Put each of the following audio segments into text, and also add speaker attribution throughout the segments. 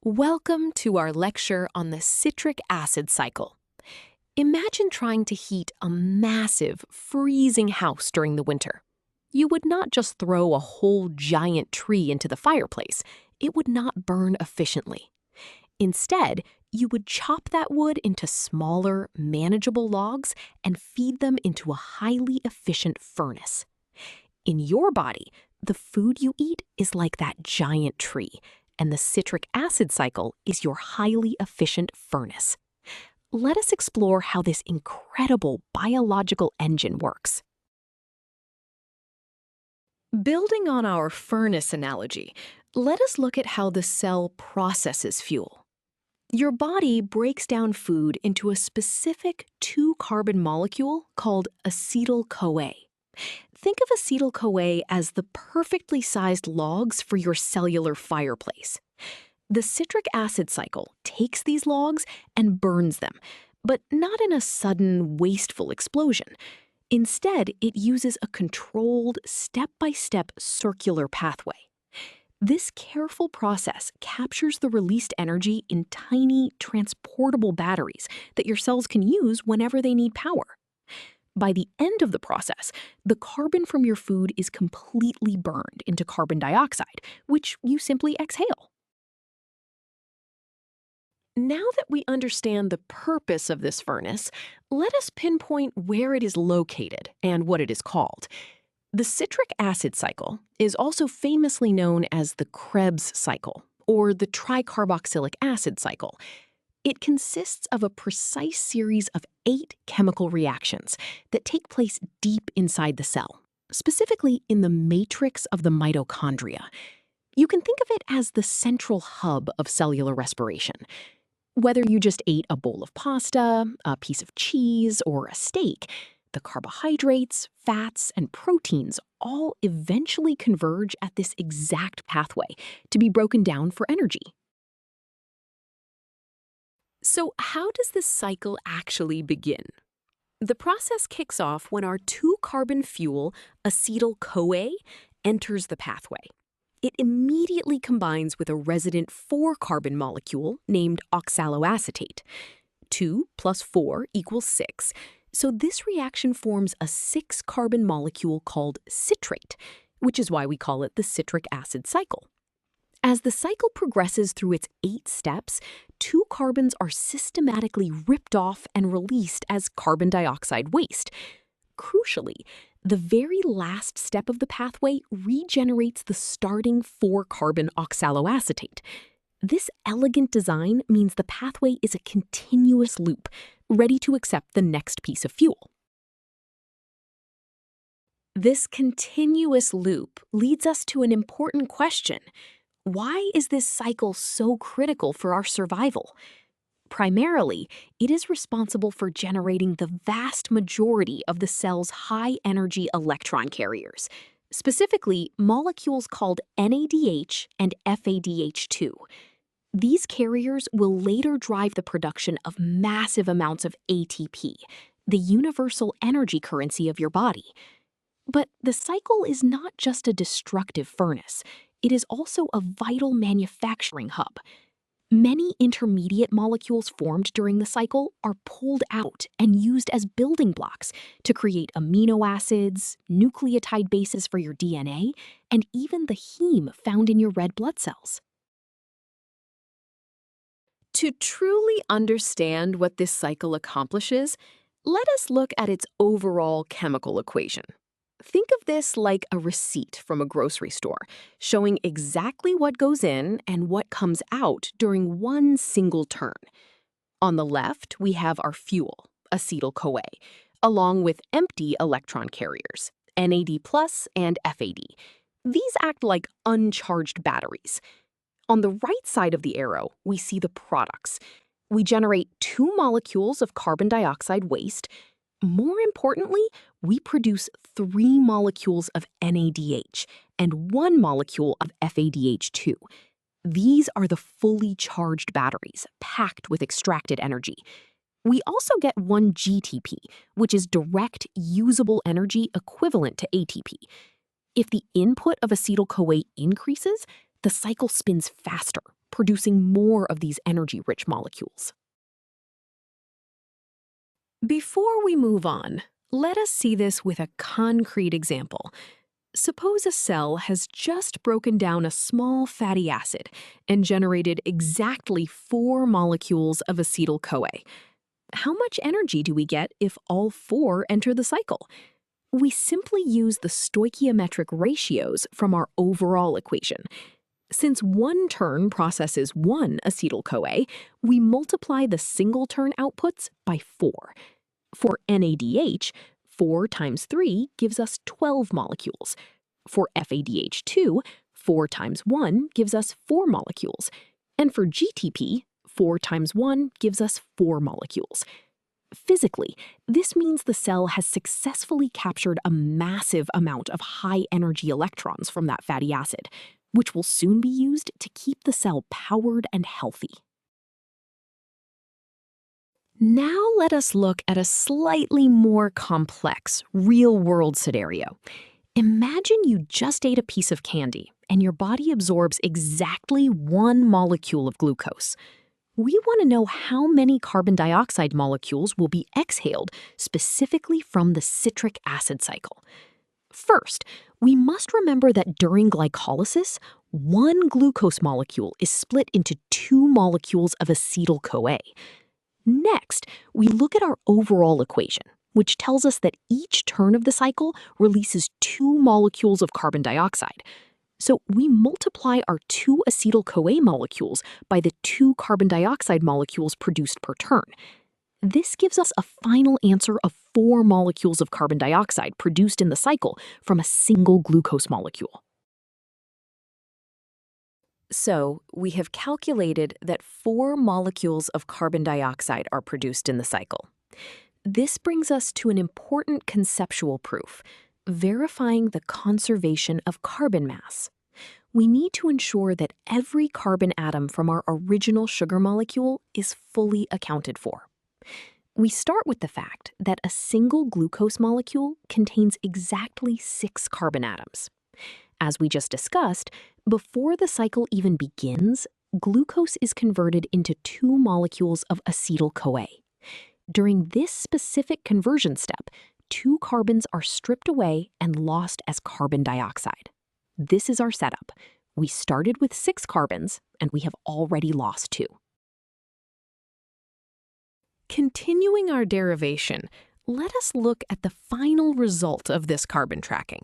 Speaker 1: Welcome to our lecture on the citric acid cycle. Imagine trying to heat a massive, freezing house during the winter. You would not just throw a whole giant tree into the fireplace. It would not burn efficiently. Instead, you would chop that wood into smaller, manageable logs and feed them into a highly efficient furnace. In your body, the food you eat is like that giant tree, and the citric acid cycle is your highly efficient furnace. Let us explore how this incredible biological engine works. Building on our furnace analogy, let us look at how the cell processes fuel. Your body breaks down food into a specific two-carbon molecule called acetyl-CoA. Think of acetyl-CoA as the perfectly sized logs for your cellular fireplace. The citric acid cycle takes these logs and burns them, but not in a sudden, wasteful explosion. Instead, it uses a controlled, step-by-step circular pathway. This careful process captures the released energy in tiny, transportable batteries that your cells can use whenever they need power. By the end of the process, the carbon from your food is completely burned into carbon dioxide, which you simply exhale. Now that we understand the purpose of this furnace, let us pinpoint where it is located and what it is called. The citric acid cycle is also famously known as the Krebs cycle, or the tricarboxylic acid cycle. It consists of a precise series of 8 chemical reactions that take place deep inside the cell, specifically in the matrix of the mitochondria. You can think of it as the central hub of cellular respiration. Whether you just ate a bowl of pasta, a piece of cheese, or a steak, the carbohydrates, fats, and proteins all eventually converge at this exact pathway to be broken down for energy. So how does this cycle actually begin? The process kicks off when our two-carbon fuel, acetyl-CoA, enters the pathway. It immediately combines with a resident 4-carbon molecule named oxaloacetate. 2 plus 4 equals 6, so this reaction forms a 6-carbon molecule called citrate, which is why we call it the citric acid cycle. As the cycle progresses through its 8 steps, 2 carbons are systematically ripped off and released as carbon dioxide waste. Crucially, the very last step of the pathway regenerates the starting 4-carbon oxaloacetate. This elegant design means the pathway is a continuous loop, ready to accept the next piece of fuel. This continuous loop leads us to an important question. Why is this cycle so critical for our survival? Primarily, it is responsible for generating the vast majority of the cell's high-energy electron carriers, specifically molecules called NADH and FADH2. These carriers will later drive the production of massive amounts of ATP, the universal energy currency of your body. But the cycle is not just a destructive furnace. It is also a vital manufacturing hub. Many intermediate molecules formed during the cycle are pulled out and used as building blocks to create amino acids, nucleotide bases for your DNA, and even the heme found in your red blood cells. To truly understand what this cycle accomplishes, let us look at its overall chemical equation. Think of this like a receipt from a grocery store, showing exactly what goes in and what comes out during one single turn. On the left, we have our fuel, acetyl-CoA, along with empty electron carriers, NAD+ and FAD. These act like uncharged batteries. On the right side of the arrow, we see the products. We generate 2 molecules of carbon dioxide waste. More importantly, we produce 3 molecules of NADH and 1 molecule of FADH2. These are the fully charged batteries, packed with extracted energy. We also get 1 GTP, which is direct, usable energy equivalent to ATP. If the input of acetyl-CoA increases, the cycle spins faster, producing more of these energy-rich molecules. Before we move on, let us see this with a concrete example. Suppose a cell has just broken down a small fatty acid and generated exactly 4 molecules of acetyl-CoA. How much energy do we get if all 4 enter the cycle? We simply use the stoichiometric ratios from our overall equation. Since one turn processes 1 acetyl-CoA, we multiply the single-turn outputs by 4. For NADH, 4 times 3 gives us 12 molecules. For FADH2, 4 times 1 gives us 4 molecules. And for GTP, 4 times 1 gives us 4 molecules. Physically, this means the cell has successfully captured a massive amount of high-energy electrons from that fatty acid, which will soon be used to keep the cell powered and healthy. Now let us look at a slightly more complex, real-world scenario. Imagine you just ate a piece of candy and your body absorbs exactly 1 molecule of glucose. We want to know how many carbon dioxide molecules will be exhaled specifically from the citric acid cycle. First, we must remember that during glycolysis, 1 glucose molecule is split into 2 molecules of acetyl-CoA. Next, we look at our overall equation, which tells us that each turn of the cycle releases 2 molecules of carbon dioxide. So we multiply our 2 acetyl-CoA molecules by the 2 carbon dioxide molecules produced per turn. This gives us a final answer of 4 molecules of carbon dioxide produced in the cycle from a single glucose molecule. So we have calculated that 4 molecules of carbon dioxide are produced in the cycle. This brings us to an important conceptual proof, verifying the conservation of carbon mass. We need to ensure that every carbon atom from our original sugar molecule is fully accounted for. We start with the fact that a single glucose molecule contains exactly 6 carbon atoms. As we just discussed, before the cycle even begins, glucose is converted into 2 molecules of acetyl-CoA. During this specific conversion step, 2 carbons are stripped away and lost as carbon dioxide. This is our setup. We started with 6 carbons, and we have already lost 2. Continuing our derivation, let us look at the final result of this carbon tracking.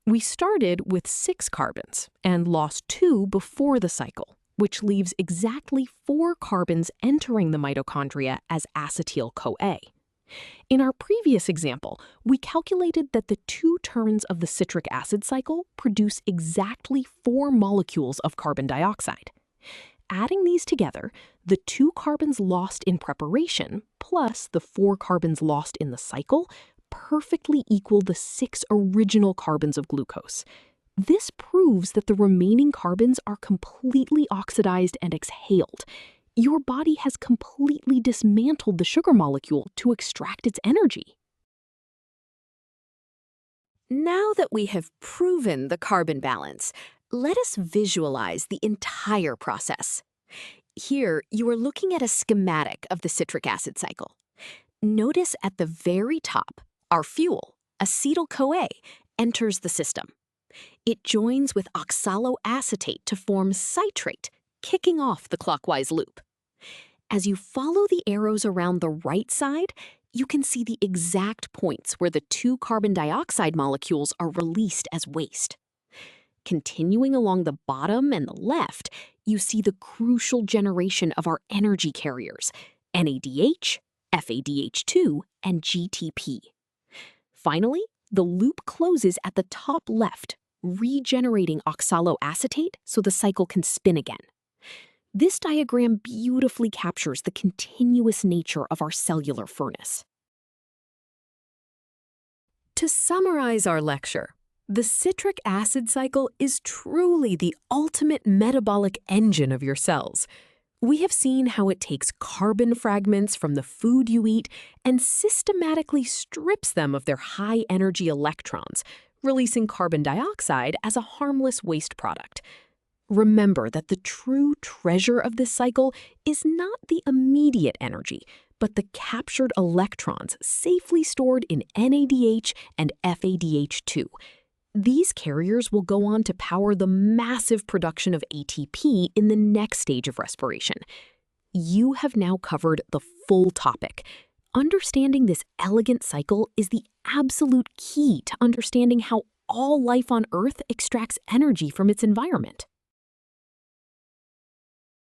Speaker 1: We started with 6 carbons and lost 2 before the cycle, which leaves exactly 4 carbons entering the mitochondria as acetyl-CoA. In our previous example, we calculated that the 2 turns of the citric acid cycle produce exactly 4 molecules of carbon dioxide. Adding these together, the 2 carbons lost in preparation plus the 4 carbons lost in the cycle perfectly equal the 6 original carbons of glucose. This proves that the remaining carbons are completely oxidized and exhaled. Your body has completely dismantled the sugar molecule to extract its energy. Now that we have proven the carbon balance, let us visualize the entire process. Here, you are looking at a schematic of the citric acid cycle. Notice at the very top, our fuel, acetyl-CoA, enters the system. It joins with oxaloacetate to form citrate, kicking off the clockwise loop. As you follow the arrows around the right side, you can see the exact points where the 2 carbon dioxide molecules are released as waste. Continuing along the bottom and the left, you see the crucial generation of our energy carriers, NADH, FADH2, and GTP. Finally, the loop closes at the top left, regenerating oxaloacetate so the cycle can spin again. This diagram beautifully captures the continuous nature of our cellular furnace. To summarize our lecture, the citric acid cycle is truly the ultimate metabolic engine of your cells. We have seen how it takes carbon fragments from the food you eat and systematically strips them of their high-energy electrons, releasing carbon dioxide as a harmless waste product. Remember that the true treasure of this cycle is not the immediate energy, but the captured electrons safely stored in NADH and FADH2. These carriers will go on to power the massive production of ATP in the next stage of respiration. You have now covered the full topic. Understanding this elegant cycle is the absolute key to understanding how all life on Earth extracts energy from its environment.